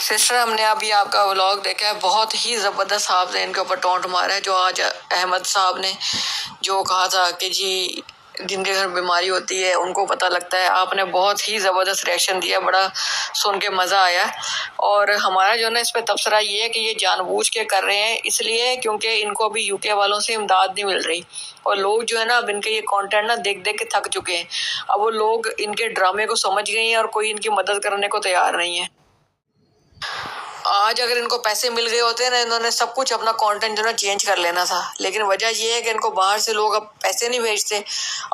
Sister, हमने अभी आपका व्लॉग देखा है। बहुत ही ज़बरदस्त आपने इनके ऊपर टोंट मारा है। जो आज अहमद साहब ने जो कहा था कि जी जिनके घर बीमारी होती है उनको पता लगता है, आपने बहुत ही ज़बरदस्त रिएक्शन दिया। बड़ा सुन के मज़ा आया। और हमारा जो है ना इस पर तबसरा ये है कि ये जानबूझ के कर रहे हैं, इसलिए क्योंकि इनको अभी यूके वालों से इमदाद नहीं मिल रही। और लोग जो है ना अब इनके ये कंटेंट ना देख देख के थक चुके हैं। अब वो लोग इनके ड्रामे को समझ गए हैं और कोई इनकी मदद करने को तैयार नहीं है। आज अगर इनको पैसे मिल गए होते ना, इन्होंने सब कुछ अपना कंटेंट जो ना चेंज कर लेना था। लेकिन वजह ये है कि इनको बाहर से लोग अब पैसे नहीं भेजते।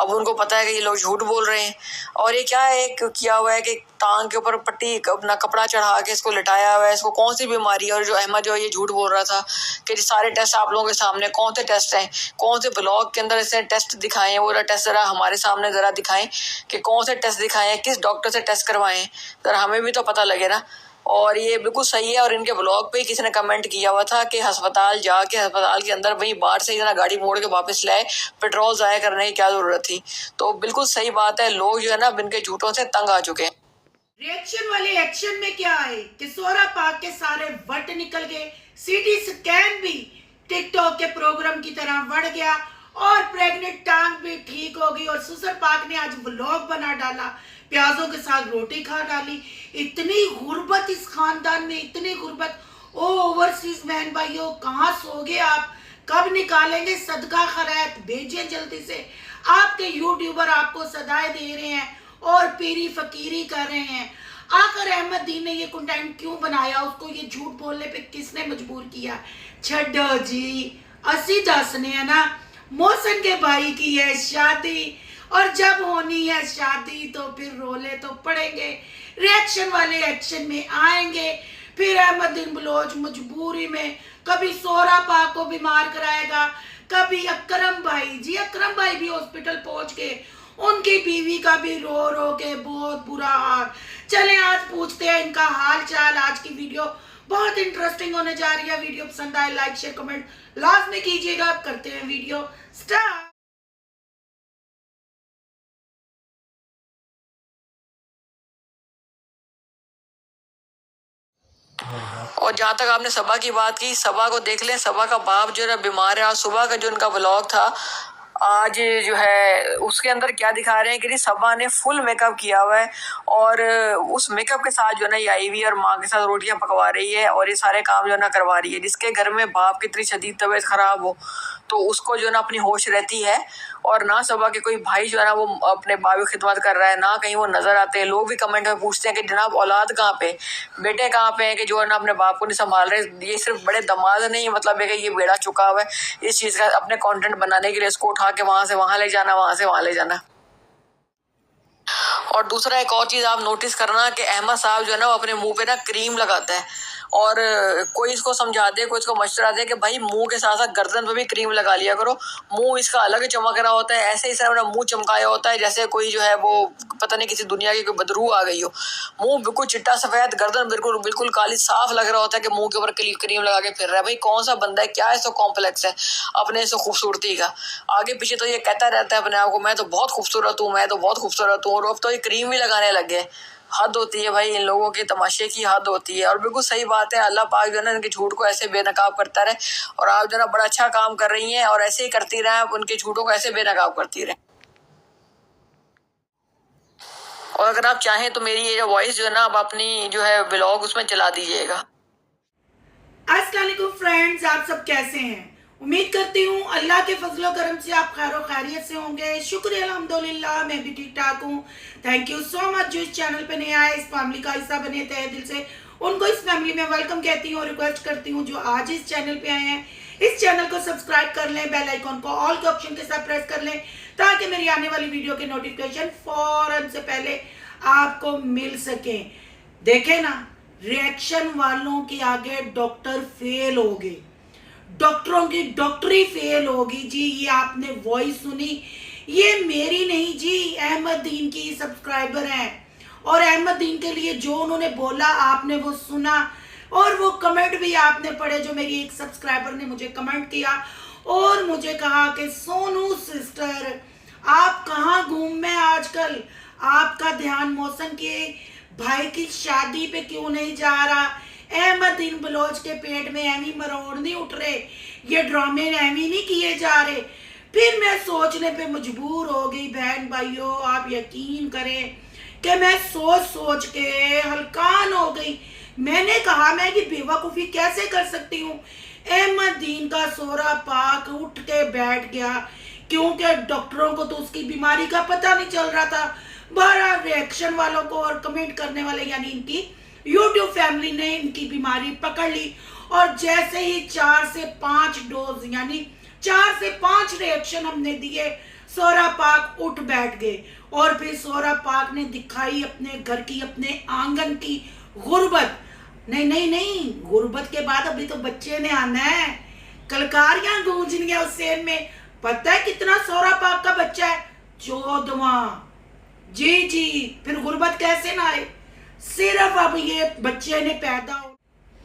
अब उनको पता है कि ये लोग झूठ बोल रहे हैं। और ये क्या है किया हुआ है कि टांग के ऊपर पट्टी अपना कपड़ा चढ़ा के इसको लिटाया हुआ है। इसको कौन सी बीमारी है? और जो अहमद जो ये झूठ बोल रहा था कि सारे टेस्ट आप लोगों के सामने, कौन से टेस्ट हैं, कौन से ब्लॉग के अंदर इसने टेस्ट दिखाए हैं, वो टेस्ट जरा हमारे सामने जरा दिखाएं कि कौन से टेस्ट दिखाए हैं, किस डॉक्टर से टेस्ट करवाए हैं, जरा हमें भी तो पता लगे ना। और ये बिल्कुल सही है। और इनके ब्लॉग पे किसी ने कमेंट किया हुआ था कि अस्पताल जाके अस्पताल के अंदर वहीं बाहर से इतना गाड़ी मोड़ के वापस लाए, पेट्रोल ज़ाया करने की क्या जरूरत थी। तो बिल्कुल सही बात है। लोग जो है ना इनके झूठों से तंग आ चुके हैं। रिएक्शन वाले एक्शन में क्या है कि सोरा पाक के सारे वट निकल गए, सीटी स्कैन भी टिकटॉक के प्रोग्राम की तरह बढ़ गया और प्रेग्नेंट टांग भी ठीक हो गई। और सुसर पाक ने आज व्लॉग बना डाला, प्याजों के साथ रोटी खा डाली। इतनी गुर्बत इस खानदान में, इतनी गुर्बत। ओ ओवरसीज बहन भाइयों, कहाँ सोगे आप? कब निकालेंगे सदका खैरात? भेजिए जल्दी से। आपके यूट्यूबर आपको सदाएं दे रहे हैं और पीरी फकीरी कर रहे हैं। आखिर अहमद दीन ने ये कंटेंट क्यों बनाया? उसको ये झूठ बोलने पे किसने मजबूर किया? छड्डो जी, असी दसने है ना, मोहसिन के भाई की है शादी और जब होनी है शादी तो फिर रोले तो पड़ेंगे। रिएक्शन वाले एक्शन में आएंगे। फिर अहमद दिन बलोच मजबूरी में कभी सोरा पाक को बीमार कराएगा, कभी अकरम भाई जी, अकरम भाई भी हॉस्पिटल पहुंच गए, उनकी बीवी का भी रो रो के बहुत बुरा हाल। चलें आज पूछते हैं इनका हाल चाल। आज की वीडियो बहुत इंटरेस्टिंग होने जा रही है। वीडियो पसंद आए लाइक शेयर कमेंट लाजमी कीजिएगा। करते हैं वीडियो स्टार्ट। और जहाँ तक आपने सबा की बात की, सबा को देख लें। सबा का बाप जो है बीमार है। आज सुबह का जो उनका व्लॉग था आज जो है उसके अंदर क्या दिखा रहे हैं कि सबा ने फुल मेकअप किया हुआ है और उस मेकअप के साथ जो है ना ये आई हुई है और माँ के साथ रोटियां पकवा रही है और ये सारे काम जो है ना करवा रही है। जिसके घर में बाप की इतनी शदीद तबीयत खराब हो तो उसको जो है ना अपनी होश रहती है। और ना सबा के कोई भाई जो है ना वो अपने बाप की खिदमत कर रहा है, ना कहीं वो नजर आते हैं। लोग भी कमेंट में पूछते हैं कि जनाब औलाद कहाँ पे, बेटे कहाँ पे हैं कि जो है ना अपने बाप को नहीं संभाल रहे। ये सिर्फ बड़े दमाद नहीं, मतलब है कि ये बेड़ा चुका हुआ है इस चीज का, अपने कंटेंट बनाने के लिए इसको उठा के वहां से वहां ले जाना, वहां से वहां ले जाना। और दूसरा एक और चीज आप नोटिस करना कि अहमद साहब जो है ना वो अपने मुंह पे ना क्रीम लगाता है। और कोई इसको समझा दे, कोई इसको मशवरा दे कि भाई मुंह के साथ साथ गर्दन पे भी क्रीम लगा लिया करो। मुंह इसका अलग चमक रहा होता है, ऐसे ही सर मुंह चमकाया होता है जैसे कोई जो है वो पता नहीं किसी दुनिया की कोई बदरू आ गई हो। मुंह बिल्कुल चिट्टा सफेद, गर्दन बिल्कुल बिल्कुल काली, साफ लग रहा होता है कि मुंह के ऊपर क्रीम लगा के फिर रहा है। भाई कौन सा बंदा है, क्या इसको कॉम्प्लेक्स है अपने से खूबसूरती का? आगे पीछे तो ये कहता रहता है अपने आप को, मैं तो बहुत खूबसूरत हूँ, मैं तो बहुत खूबसूरत हूँ। और अब तो ये क्रीम भी लगाने लग गए। हद होती है भाई, इन लोगों के तमाशे की हद होती है। और बिल्कुल सही बात है, अल्लाह पाक जो है ना इनके झूठ को ऐसे बेनकाब करता रहे। और आप जो है ना बड़ा अच्छा काम कर रही हैं और ऐसे ही करती रहे, आप उनके झूठों को ऐसे बेनकाब करती रहे। और अगर आप चाहें तो मेरी ये जो वॉइस जो है ना आप अपनी जो है व्लॉग उसमें चला दीजिएगा। अस्सलाम वालेकुम फ्रेंड्स, आप सब कैसे हैं? उम्मीद करती हूँ अल्लाह के फजलो करम से आप खैर खैरियत से होंगे। शुक्र अल्हम्दुलिल्लाह, मैं भी ठीक ठाक हूँ। थैंक यू सो मच जो इस चैनल पे नया है, इस फैमिली का हिस्सा बने, तहे दिल से उनको इस फैमिली में वेलकम कहती हूँ। और रिक्वेस्ट करती हूँ जो आज इस चैनल पे आए हैं इस चैनल को सब्सक्राइब कर लें, बेल आइकॉन को ऑल के ऑप्शन के साथ प्रेस कर लें ताकि मेरी आने वाली वीडियो के नोटिफिकेशन फौरन से पहले आपको मिल सके। देखे ना, रिएक्शन वालों के आगे डॉक्टर फेल हो गए, डॉक्टरों की डॉक्टरी फेल होगी जी। ये आपने वॉइस सुनी, ये मेरी नहीं जी, अहमद दीन की सब्सक्राइबर हैं। और अहमद दीन के लिए जो उन्होंने बोला आपने वो सुना और वो कमेंट भी आपने पढ़े। जो मेरी एक सब्सक्राइबर ने मुझे कमेंट किया और मुझे कहा कि सोनू सिस्टर आप कहाँ घूम में आजकल, आपका ध्यान मौसम के भाई की शादी पे क्यों नहीं जा रहा? अहमदुद्दीन बलोच के पेट में एवी मरोड़ नहीं उठ रहे, ये ड्रामे एवी नहीं किए जा रहे। फिर मैं सोचने पे मजबूर हो गई। बहन भाइयों, आप यकीन करें कि मैं सोच सोच के हलकान हो गई। मैंने कहा मैं कि बेवकूफ़ी कैसे कर सकती हूँ। अहमदुद्दीन का सोरा पाक उठ के बैठ गया, क्योंकि डॉक्टरों को तो उसकी बीमारी का पता नहीं चल रहा था। बहरहाल रिएक्शन वालों को और कमेंट करने वाले यानी इनकी यूट्यूब फैमिली ने इनकी बीमारी पकड़ ली, और जैसे ही 4 से 5 डोज यानी 4 से 5 रिएक्शन हमने दिए, सोरा पाक उठ बैठ गए। और फिर सोरा पाक ने दिखाई अपने घर की, अपने आंगन की गुर्बत। नहीं नहीं नहीं, गुर्बत के बाद अभी तो बच्चे ने आना है, कलकारियां गूंजनी है उस सेन में। पता है कितना सोरा पाक का बच्चा है? 14वां। जी जी, फिर गुर्बत कैसे ना आए? सिर्फ अब ये बच्चे ने पैदा हो,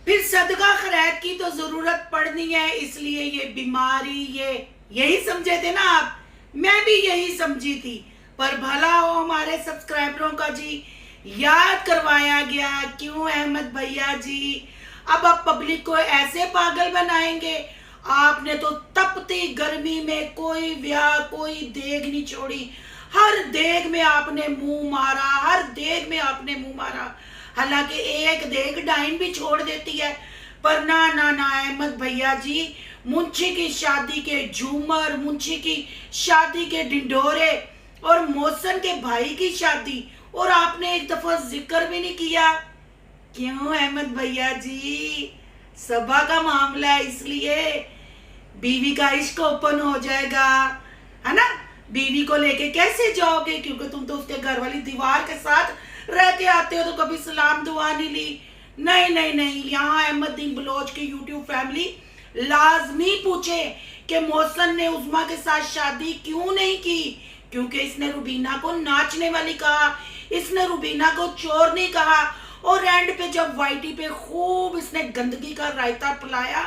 फिर सदका खैरात की तो जरूरत पड़नी है, इसलिए ये बीमारी, ये यही समझे थे ना आप? मैं भी यही समझी थी, पर भला हो हमारे सब्सक्राइबरों का जी, याद करवाया गया। क्यों अहमद भैया जी, अब आप पब्लिक को ऐसे पागल बनाएंगे? आपने तो तपती गर्मी में कोई ब्याह, कोई देग नहीं छोड़ी। हर देग में आपने मुंह मारा, हर देग में आपने मुंह मारा। हालांकि एक देग डाइन भी छोड़ देती है, पर ना ना ना अहमद भैया जी, मुंशी की शादी के झूमर, मुंशी की शादी के ढिंढोरे और मौसन के भाई की शादी, और आपने एक दफा जिक्र भी नहीं किया। क्यों अहमद भैया जी? सभा का मामला है, इसलिए बीवी का इश्क ओपन हो जाएगा, है ना? बीवी को लेके कैसे जाओगे, क्योंकि तुम तो उसके घर वाली दीवार के साथ रह के आते हो, तो कभी सलाम दुआ नहीं ली। नहीं नहीं नहीं, यहाँ अहमदुद्दीन बलोच की यूट्यूब फैमिली लाजमी पूछे कि मौसन ने उस्मा के साथ शादी क्यों नहीं की, क्योंकि इसने रुबीना को नाचने वाली कहा, इसने रुबीना को चोर नहीं कहा, और एंड पे जब वाईटी पे खूब इसने गंदगी का रायता पिलाया,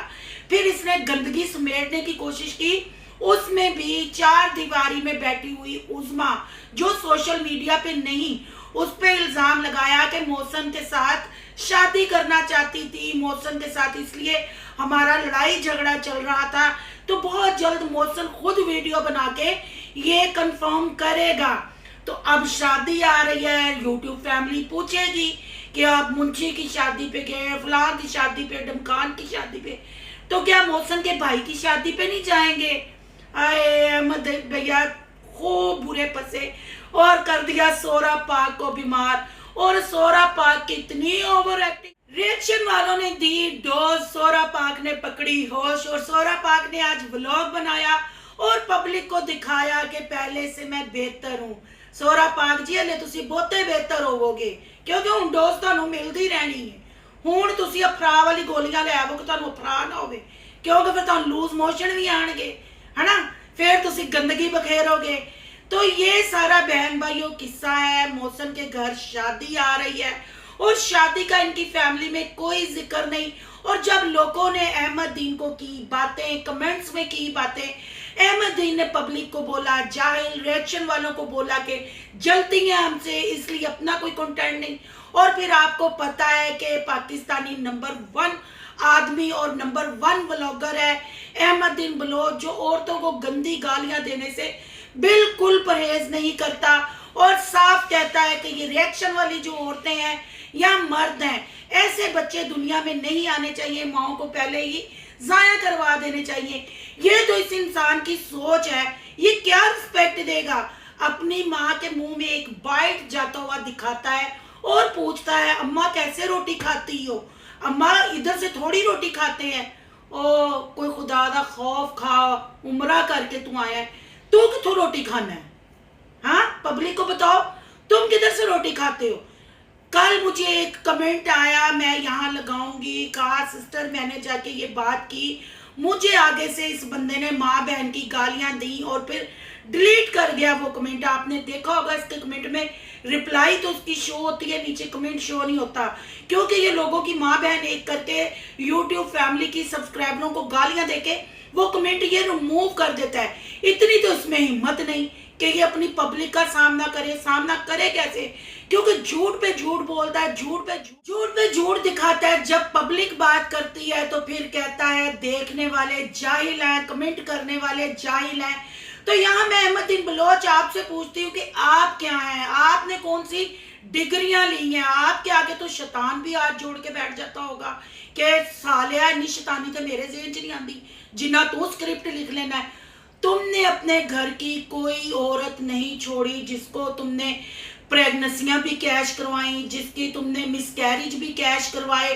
फिर इसने गंदगी समेटने की कोशिश की, उसमें भी 4 दीवारी में बैठी हुई उस्मा, जो सोशल मीडिया पे नहीं, उस पे इल्जाम लगाया कि मौसन के साथ शादी करना चाहती थी, मौसन के साथ इसलिए हमारा लड़ाई झगड़ा चल रहा था। तो बहुत जल्द मौसन खुद वीडियो बना के ये कंफर्म करेगा। तो अब शादी आ रही है, यूट्यूब फैमिली पूछेगी कि आप मुंशी की शादी पे गए, फलां की शादी पे, डमकान की शादी पे, तो क्या मौसन के भाई की शादी पे नहीं जाएंगे? आए अहमद भैया खूब बुरे फंसे और कर दिया सोरा पाक को बीमार। और सोरा पाक की इतनी ओवर एक्टिंग, रिएक्शन वालों ने दी डोज, सोरा पाक ने पकड़ी होश, और सोरा पाक ने आज व्लॉग बनाया और पब्लिक को दिखाया कि पहले से मैं बेहतर हूँ। सोरा पाक जी हले तुसी बहुते बेहतर होवोगे, क्योंकि हुण डोज तुहानू मिलदी रहनी है। हुण तुसी अफरा वाली गोलियां ले आवो कि तुहानू अफरा ना होवे, क्योंकि फिर तुहानू लूज मोशन भी आएंगे, है ना? फिर तुसी गंदगी बखेरोगे। तो ये सारा बहन भाइयों किस्सा है। मौसन के घर शादी आ रही है और शादी का इनकी फैमिली में कोई जिक्र नहीं। और जब लोगों ने अहमदुद्दीन को की बातें, कमेंट्स में की बातें, अहमदुद्दीन ने पब्लिक को बोला जाहिल, रिएक्शन वालों को बोला कि जलती हैं हमसे इसलिए अपना कोई कंटेंट नहीं। और फिर आपको पता है कि पाकिस्तानी नंबर 1 आदमी और नंबर 1 व्लॉगर है अहमदुद्दीन बलोच, जो औरतों को गंदी गालियां देने से बिल्कुल परहेज नहीं करता और साफ कहता है कि ये रिएक्शन वाली जो औरतें हैं या मर्द हैं, ऐसे बच्चे दुनिया में नहीं आने चाहिए, माओ को पहले ही जाया करवा देने चाहिए। ये तो इस इंसान की सोच है। ये क्या रिस्पेक्ट देगा? अपनी माँ के मुंह में एक बाइट जाता हुआ दिखाता है और पूछता है अम्मा कैसे रोटी खाती हो? अम्मा इधर से थोड़ी रोटी खाते हैं। ओ कोई खुदा दा खौफ खा, उम्रा करके तू आया है, तू किथों रोटी खाना है? हाँ, पब्लिक को बताओ तुम किधर से रोटी खाते हो? कल मुझे एक कमेंट आया, मैं यहाँ लगाऊंगी, कहा सिस्टर मैंने जाके ये बात की, मुझे आगे से इस बंदे ने माँ बहन की गालियां दी और फिर डिलीट कर गया वो कमेंट। आपने देखा होगा इसके कमेंट में रिप्लाई तो उसकी शो होती है, नीचे कमेंट शो नहीं होता, क्योंकि ये लोगों की माँ बहन एक करके यूट्यूब फैमिली की सब्सक्राइबरों को गालियां देके वो कमेंट ये रिमूव कर देता है। इतनी तो इसमें हिम्मत नहीं कि ये अपनी पब्लिक का सामना करे। सामना करे कैसे? क्योंकि झूठ पे झूठ बोलता है, झूठ पे झूठ दिखाता है। जब पब्लिक बात करती है तो फिर कहता है देखने वाले जाहिल हैं, कमेंट करने वाले जाहिल हैं। तो यहाँ मैं अहमदुद्दीन बलोच आपसे पूछती हूँ कि आप क्या हैं, आपने कौन सी डिग्रियां ली हैं? आपके आगे तो शैतान भी हाथ जोड़ के बैठ जाता होगा कि सालिया इन्नी शैतानी तो मेरे ज़हन च नहीं आती, जिन्ना तू स्क्रिप्ट लिख लेना है। तुमने अपने घर की कोई औरत नहीं छोड़ी जिसको तुमने प्रेगनेंसियां भी कैश करवाई, जिसकी तुमने मिसकैरेज भी कैश करवाए,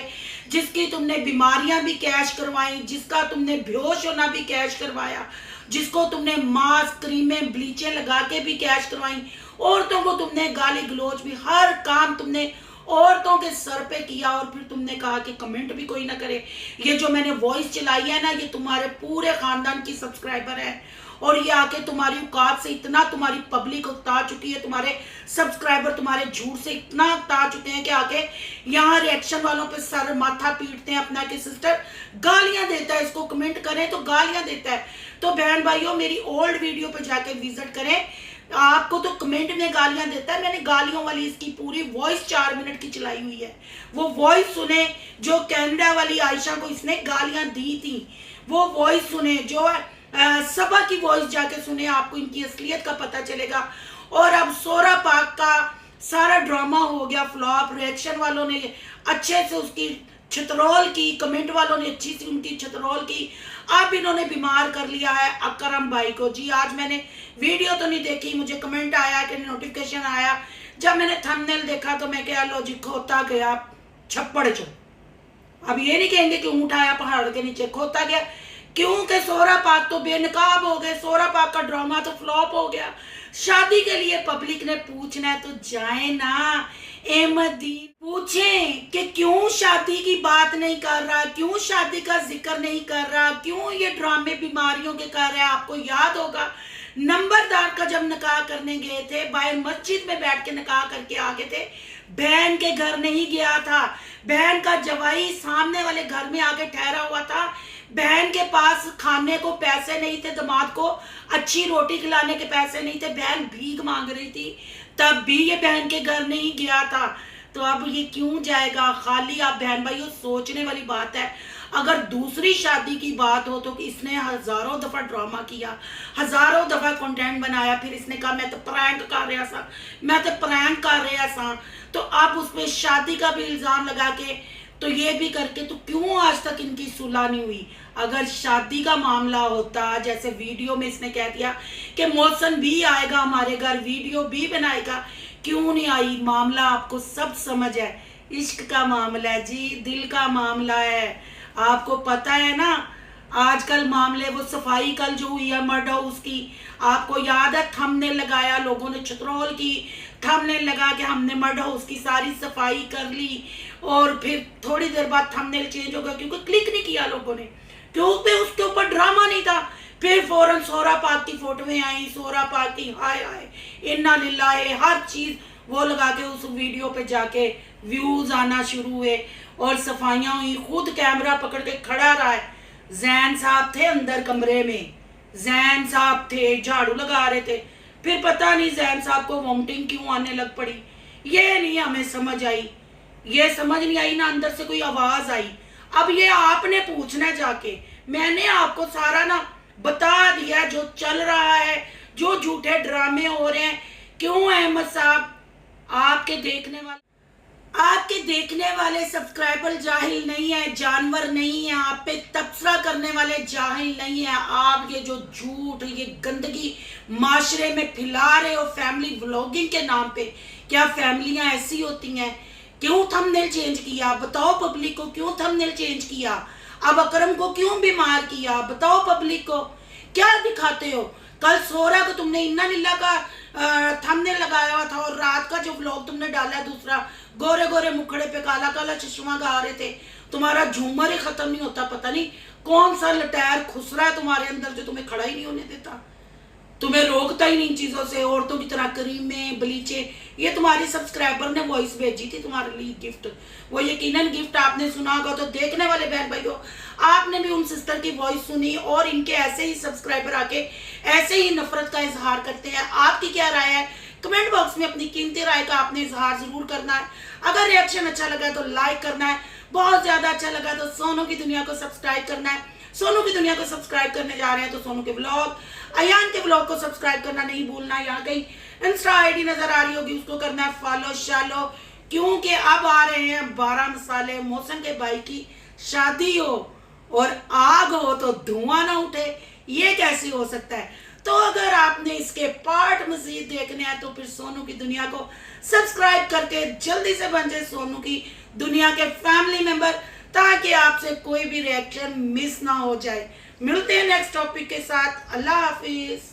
जिसकी तुमने बीमारियां भी कैश करवाई, जिसका तुमने बेहोश होना भी कैश करवाया, जिसको तुमने मास्क क्रीमें ब्लीचें लगा के भी कैश करवाई। औरतों को तुमने गाली गलोच भी, हर काम तुमने औरतों के सर पे किया। और फिर तुमने कहा कि कमेंट भी कोई ना करे। ये जो मैंने वॉइस चलाई है ना, ये तुम्हारे पूरे खानदान की सब्सक्राइबर है और ये आके तुम्हारी औकात से इतना तुम्हारी पब्लिक उकता चुकी है, तुम्हारे सब्सक्राइबर तुम्हारे झूठ से इतना उकता चुके हैं कि आके यहाँ रिएक्शन वालों पे सर माथा पीटते हैं अपना कि सिस्टर गालियां देता है, इसको कमेंट करें तो गालियां देता है। तो बहन भाइयों मेरी ओल्ड वीडियो पे जाके विजिट करें। आपको तो कमेंट में गालियां देता है, मैंने गालियों वाली इसकी पूरी वॉइस 4 मिनट की चलाई हुई है। वो वॉइस सुने जो कनाडा वाली आयशा को इसने गालियां दी थी, वो वॉइस सुने, जो सबा की वॉइस जाके सुने, आपको इनकी असलियत का पता चलेगा। और अब सोरा पाक का सारा ड्रामा हो गया फ्लॉप, रिएक्शन वालों ने अच्छे से उसकी छतरोल की, कमेंट वालों ने अच्छी सी उनकी छतरोल की। अब इन्होंने बीमार कर लिया है अकरम भाई को। जी आज मैंने वीडियो तो नहीं देखी, मुझे कमेंट आया कि नोटिफिकेशन आया, जब मैंने थंबनेल देखा तो मैं कहा लो जी खोता गया छप्पड़ चो। अब ये नहीं कहेंगे कि ऊँट आया पहाड़ के नीचे, खोता गया क्योंकि सोरा पाक तो बेनकाब हो गए, सोरा पाक का ड्रामा तो फ्लॉप हो गया। शादी के लिए पब्लिक ने पूछना है तो जाए ना अहमदुद्दीन, पूछें कि क्यों शादी की बात नहीं कर रहा, क्यों शादी का जिक्र नहीं कर रहा, क्यों ये ड्रामे बीमारियों के कर रहा है। आपको याद होगा नंबरदार का जब निकाह करने गए थे, बाहर मस्जिद में बैठ के निकाह करके आ गए थे, बहन के घर नहीं गया था, बहन का जवाई सामने वाले घर में आके ठहरा हुआ था, बहन के पास खाने को पैसे नहीं थे, दामाद को अच्छी रोटी खिलाने के पैसे नहीं थे, बहन भीख मांग रही थी, तब भी ये बहन के घर नहीं गया था। तो अब ये क्यों जाएगा खाली? आप बहन भाइयों सोचने वाली बात है। अगर दूसरी शादी की बात हो तो इसने हजारों दफा ड्रामा किया, हजारों दफा कंटेंट बनाया, फिर इसने कहा मैं तो प्रैंक कर रहा था, मैं तो प्रैंक कर रहा था। तो अब उस पर शादी का भी इल्जाम लगा के तो ये भी करके, तो क्यों आज तक इनकी सुलह नहीं हुई? अगर शादी का मामला होता, जैसे वीडियो में इसने कह दिया कि मौसम भी आएगा हमारे घर, वीडियो भी बनाएगा, क्यों नहीं आई? मामला आपको सब समझ है, इश्क का मामला है जी, दिल का मामला है। आपको पता है ना आजकल मामले, वो सफाई कल जो हुई है मर्ड हाउस की, आपको याद है थंबनेल लगाया लोगों ने, छतरोल की थंबनेल लगा के हमने मर्ड हाउस की सारी सफाई कर ली और फिर थोड़ी देर बाद थंबनेल चेंज हो गया क्योंकि क्लिक नहीं किया लोगों ने, क्योंकि उसके ऊपर ड्रामा नहीं था। फिर फौरन सोरा पाक की फोटोएं आई, सोरा पाक की हाय हाय इन्ना लिल्लाह, हर चीज वो लगा के उस वीडियो पे जाके व्यूज आना शुरू हुए और सफाइयां हुई। खुद कैमरा पकड़ के खड़ा रहा है, जैन साहब थे अंदर कमरे में, जैन साहब थे झाड़ू लगा रहे थे, फिर पता नहीं जैन साहब को वोमिटिंग क्यों आने लग पड़ी, ये नहीं हमें समझ आई, ये समझ नहीं आई ना अंदर से कोई आवाज आई। अब ये आपने पूछना है जाके, मैंने आपको सारा ना बता दिया जो चल रहा है, जो झूठे ड्रामे हो रहे हैं। क्यों अहमद साहब आपके देखने वाले सब्सक्राइबर जाहिल नहीं है, जानवर नहीं है, आप पे तबसरा करने वाले जाहिल नहीं है। आप ये जो झूठ, ये गंदगी माशरे में फैला रहे हो फैमिली व्लॉगिंग के नाम पे, क्या फैमिलियां ऐसी होती हैं? क्यों थंबनेल चेंज किया? बताओ पब्लिक को, क्यों थंबनेल चेंज किया? अब अकरम को क्यों बीमार किया? बताओ पब्लिक को, क्या दिखाते हो? कल सोरा को तुमने इन्ना नीला का थंबनेल लगाया हुआ था और रात का जो व्लॉग तुमने डाला दूसरा, गोरे गोरे मुखड़े पे काला काला चश्मा गा रहे थे, तुम्हारा झूमर ही खत्म नहीं होता, पता नहीं कौन सा लटैर खुसरा है तुम्हारे अंदर जो तुम्हें खड़ा ही नहीं होने देता, तुम्हें रोकता ही नहीं इन चीजों से। औरतों की तरह क्रीमें ब्लीचे, ये तुम्हारी सब्सक्राइबर ने वॉइस भेजी थी तुम्हारे लिए गिफ्ट, वो यकीनन गिफ्ट आपने सुना होगा। तो देखने वाले बहन भाइयों, आपने भी उन सिस्टर की वॉइस सुनी और इनके ऐसे ही सब्सक्राइबर आके ऐसे ही नफरत का इजहार करते हैं। आपकी क्या राय है कमेंट बॉक्स में अपनी कीमती राय का आपने इजहार जरूर करना है। अगर रिएक्शन अच्छा लगा तो लाइक करना है, बहुत ज्यादा अच्छा लगा तो सोनू की दुनिया को सब्सक्राइब करना है। सोनू की दुनिया को सब्सक्राइब करने जा रहे हैं तो सोनू के ब्लॉग, अयान के ब्लॉग को सब्सक्राइब करना नहीं भूलना। यहाँ कहीं इंस्टा आईडी नजर आ रही होगी, उसको करना है फॉलो शालो, क्योंकि अब आ रहे हैं 12 मसाले। मौसम के भाई की शादी हो और आग हो तो धुआं ना उठे, ये कैसे हो सकता है? तो अगर आपने इसके पार्ट मजीद देखने हैं तो फिर सोनू की दुनिया को सब्सक्राइब करके जल्दी से बन जाए सोनू की दुनिया के फैमिली मेंबर, ताकि आपसे कोई भी रिएक्शन मिस ना हो जाए। मिलते हैं नेक्स्ट टॉपिक के साथ। अल्लाह हाफिज।